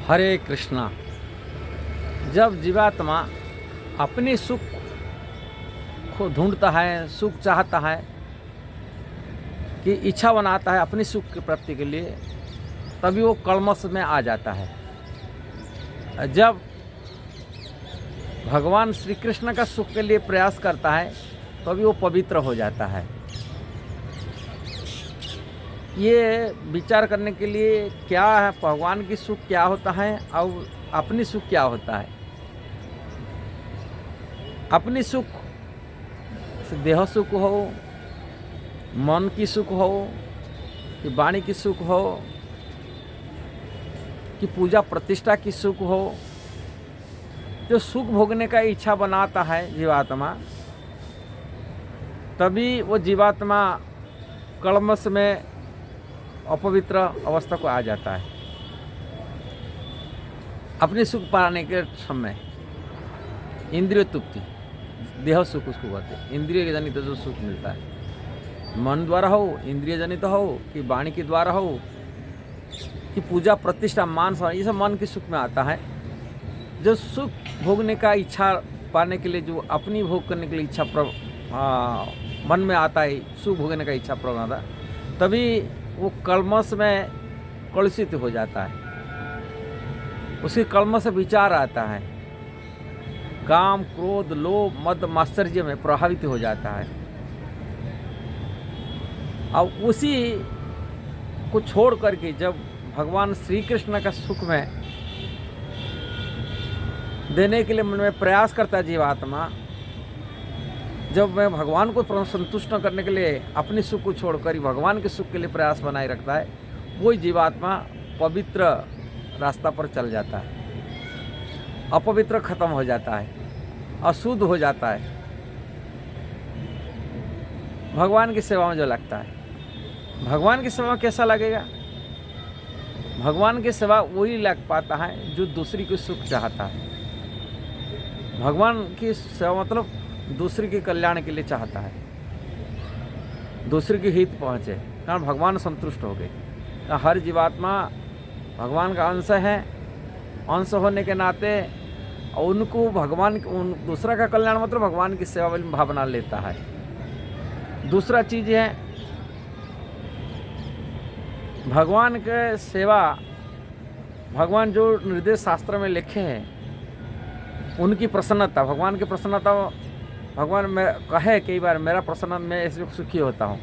हरे कृष्णा। जब जीवात्मा अपने सुख को ढूंढता है, सुख चाहता है, कि इच्छा बनाता है अपने सुख के प्राप्ति के लिए, तभी वो कल्मश में आ जाता है। जब भगवान श्री कृष्ण का सुख के लिए प्रयास करता है, तभी वो पवित्र हो जाता है। ये विचार करने के लिए क्या है, भगवान की सुख क्या होता है और अपनी सुख क्या होता है। अपनी सुख देह सुख हो, मन की सुख हो, कि वाणी की सुख हो, कि पूजा प्रतिष्ठा की सुख हो, जो सुख भोगने का इच्छा बनाता है जीवात्मा, तभी वो जीवात्मा कल्मश में अपवित्र अवस्था को आ जाता है। अपने सुख पाने के समय इंद्रिय तृप्ति, देह सुख उसको कहते हैं। इंद्रिय जनित जो सुख मिलता है, मन द्वारा हो, इंद्रिय जनित हो, कि वाणी के द्वारा हो, कि पूजा प्रतिष्ठा मान सम्मान, ये सब मन के सुख में आता है। जो सुख भोगने का इच्छा पाने के लिए, जो अपनी भोग करने के लिए इच्छा मन में आता है, सुख भोगने का इच्छा प्रवण आता है, तभी वो कल्मश में कलुषित हो जाता है। उसके कल्मश से विचार आता है, काम क्रोध लोभ मद मात्सर्य में प्रभावित हो जाता है। और उसी को छोड़ करके जब भगवान श्री कृष्ण का सुख में देने के लिए मन में प्रयास करता है जीवात्मा, जब मैं भगवान को संतुष्ट करने के लिए अपने सुख को छोड़कर भगवान के सुख के लिए प्रयास बनाए रखता है, वही जीवात्मा पवित्र रास्ता पर चल जाता है। अपवित्र खत्म हो जाता है, अशुद्ध हो जाता है। भगवान की सेवा में जो लगता है, भगवान की सेवा कैसा लगेगा? भगवान की सेवा वही लग पाता है जो दूसरी को सुख चाहता है। भगवान की सेवा मतलब दूसरे के कल्याण के लिए चाहता है, दूसरे के हित पहुँचे, कारण भगवान संतुष्ट हो गए। हर जीवात्मा भगवान का अंश है, अंश होने के नाते उनको भगवान दूसरा का कल्याण मतलब भगवान की सेवा में भावना लेता है। दूसरा चीज़ है भगवान के सेवा, भगवान जो निर्देश शास्त्र में लिखे हैं उनकी प्रसन्नता, भगवान की प्रसन्नता। भगवान मैं कहे कई बार, मेरा प्रसन्न, मैं इसमें सुखी होता हूँ।